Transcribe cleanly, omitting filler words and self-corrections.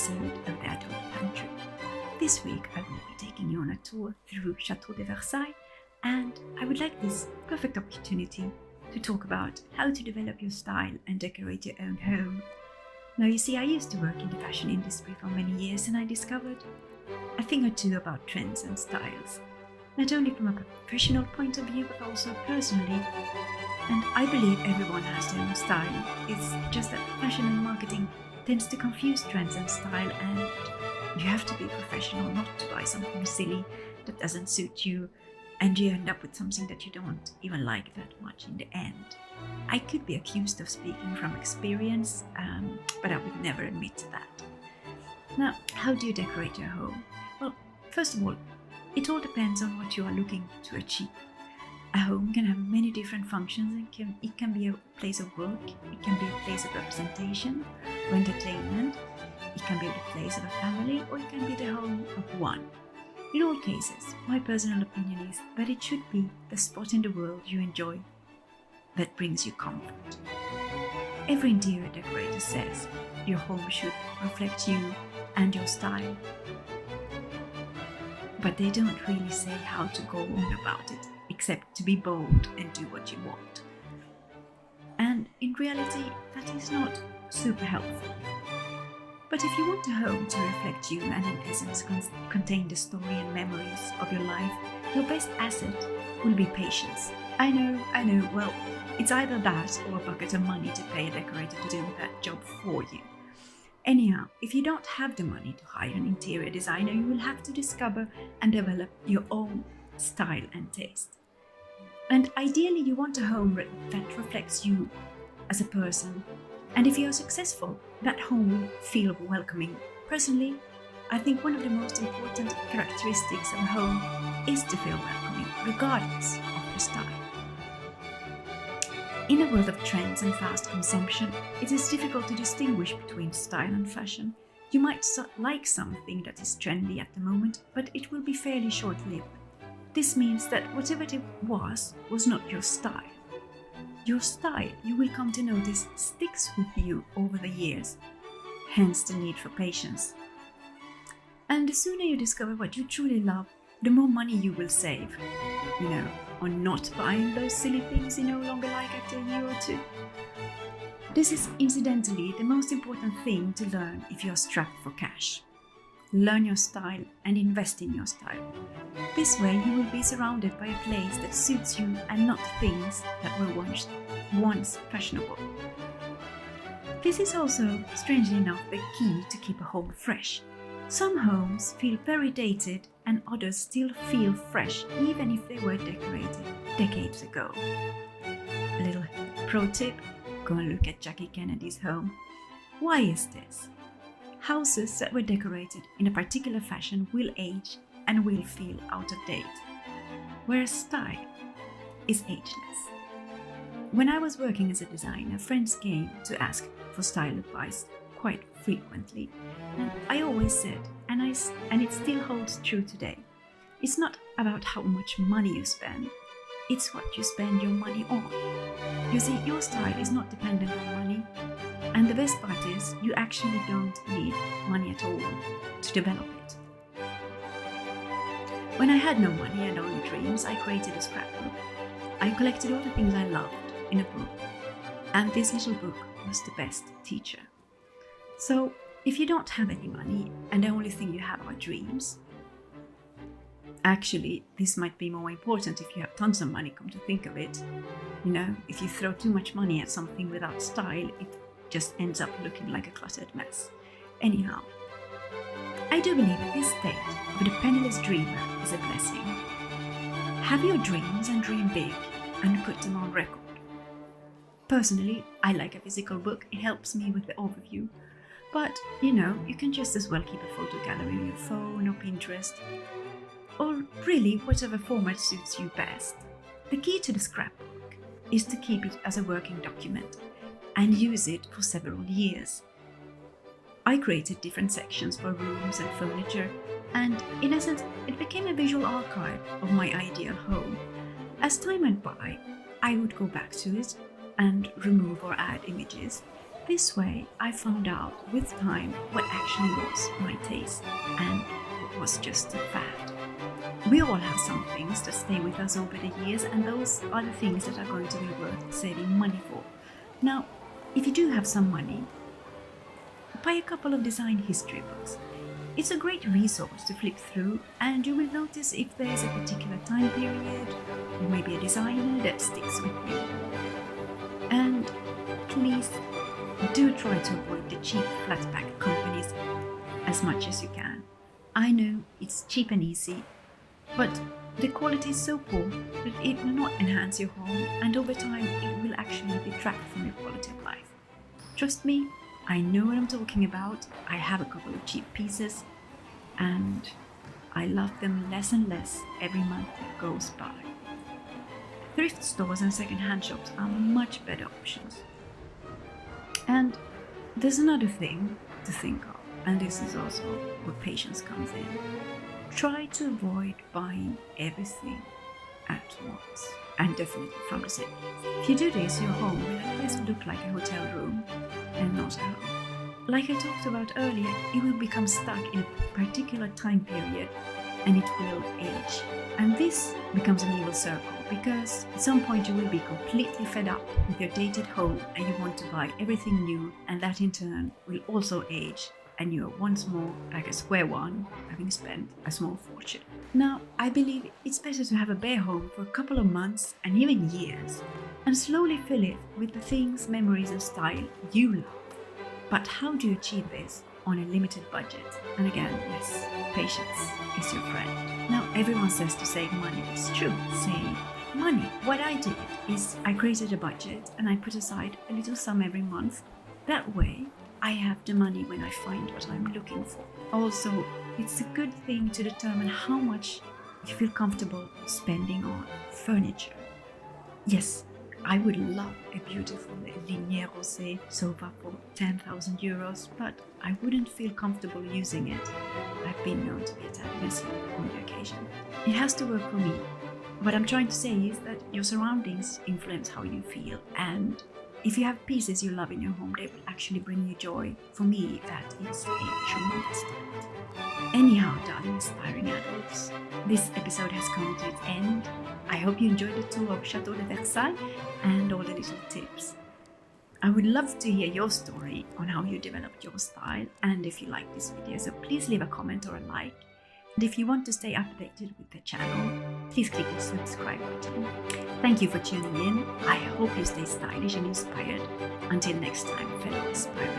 episode of the Adult Pantry. This week I will be taking you on a tour through Château de Versailles, and I would like this perfect opportunity to talk about how to develop your style and decorate your own home. Now you see, I used to work in the fashion industry for many years, and I discovered a thing or two about trends and styles, not only from a professional point of view but also personally. And I believe everyone has their own style. It's just that fashion and marketing tends to confuse trends and style, and you have to be professional not to buy something silly that doesn't suit you, and you end up with something that you don't even like that much in the end. I could be accused of speaking from experience, but I would never admit to that. Now, how do you decorate your home? Well, first of all, it all depends on what you are looking to achieve. A home can have many different functions. It can be a place of work, it can be a place of representation or entertainment, it can be the place of a family, or it can be the home of one. In all cases, my personal opinion is that it should be the spot in the world you enjoy that brings you comfort. Every interior decorator says your home should reflect you and your style, but they don't really say how to go on about it, except to be bold and do what you want. And in reality, that is not super helpful. But if you want a home to reflect you and in essence contain the story and memories of your life, your best asset will be patience. I know, well, it's either that or a bucket of money to pay a decorator to do that job for you. Anyhow, if you don't have the money to hire an interior designer, you will have to discover and develop your own style and taste. And ideally, you want a home that reflects you as a person. And if you are successful, that home will feel welcoming. Personally, I think one of the most important characteristics of a home is to feel welcoming, regardless of the style. In a world of trends and fast consumption, it is difficult to distinguish between style and fashion. You might like something that is trendy at the moment, but it will be fairly short-lived. This means that whatever it was not your style. Your style, you will come to notice, sticks with you over the years, hence the need for patience. And the sooner you discover what you truly love, the more money you will save, on not buying those silly things you no longer like after a year or two. This is incidentally the most important thing to learn if you are strapped for cash. Learn your style and invest in your style. This way you will be surrounded by a place that suits you and not things that were once fashionable. This is also, strangely enough, the key to keep a home fresh. Some homes feel very dated and others still feel fresh even if they were decorated decades ago. A little pro tip, go and look at Jackie Kennedy's home. Why is this? Houses that were decorated in a particular fashion will age and will feel out of date, whereas style is ageless. When I was working as a designer, friends came to ask for style advice quite frequently, and I always said, and it still holds true today, it's not about how much money you spend, it's what you spend your money on. You see, your style is not dependent on money, and the best part is you actually don't need money at all to develop it. When I had no money and only dreams, I created a scrapbook. I collected all the things I loved in a book, and this little book was the best teacher. So, if you don't have any money and the only thing you have are dreams, actually, this might be more important if you have tons of money, come to think of it. If you throw too much money at something without style, it just ends up looking like a cluttered mess. Anyhow, I do believe that this state of the penniless dreamer is a blessing. Have your dreams and dream big and put them on record. Personally, I like a physical book, it helps me with the overview. But, you can just as well keep a photo gallery on your phone or Pinterest, or really whatever format suits you best. The key to the scrapbook is to keep it as a working document and use it for several years. I created different sections for rooms and furniture, and in essence, it became a visual archive of my ideal home. As time went by, I would go back to it and remove or add images, This way, I found out with time what actually was my taste and what was just a fad. We all have some things that stay with us over the years, and those are the things that are going to be worth saving money for. Now, if you do have some money, buy a couple of design history books. It's a great resource to flip through, and you will notice if there is a particular time period or maybe a designer that sticks with you. And please do try to avoid the cheap flat pack companies as much as you can. I know it's cheap and easy, but the quality is so poor that it will not enhance your home, and over time it will actually detract from your quality of life. Trust me, I know what I'm talking about. I have a couple of cheap pieces and I love them less and less every month that goes by. Thrift stores and second-hand shops are much better options. And there's another thing to think of, and this is also where patience comes in. Try to avoid buying everything at once, and definitely from the same place. If you do this, your home will at least look like a hotel room and not a home. Like I talked about earlier, it will become stuck in a particular time period and it will age. And this becomes an evil circle, because at some point you will be completely fed up with your dated home and you want to buy everything new, and that in turn will also age, and you are once more back at square one, having spent a small fortune. Now, I believe it's better to have a bare home for a couple of months and even years, and slowly fill it with the things, memories and style you love. But how do you achieve this on a limited budget? And again, yes, patience is your friend. Now, everyone says to save money. It's true, save money. What I did is I created a budget and I put aside a little sum every month. That way, I have the money when I find what I'm looking for. Also, it's a good thing to determine how much you feel comfortable spending on furniture. Yes, I would love a beautiful Ligne Rosé sofa for 10,000 euros, but I wouldn't feel comfortable using it. I've been known to be a tad messy on the occasion. It has to work for me. What I'm trying to say is that your surroundings influence how you feel, and if you have pieces you love in your home, they will actually bring you joy. For me, that is a tremendous talent. Anyhow, darling aspiring adults, this episode has come to its end. I hope you enjoyed the tour of Château de Versailles and all the little tips. I would love to hear your story on how you developed your style, and if you like this video, so please leave a comment or a like. And if you want to stay updated with the channel, please click the subscribe button. Thank you for tuning in. I hope you stay stylish and inspired. Until next time, fellow aspirants.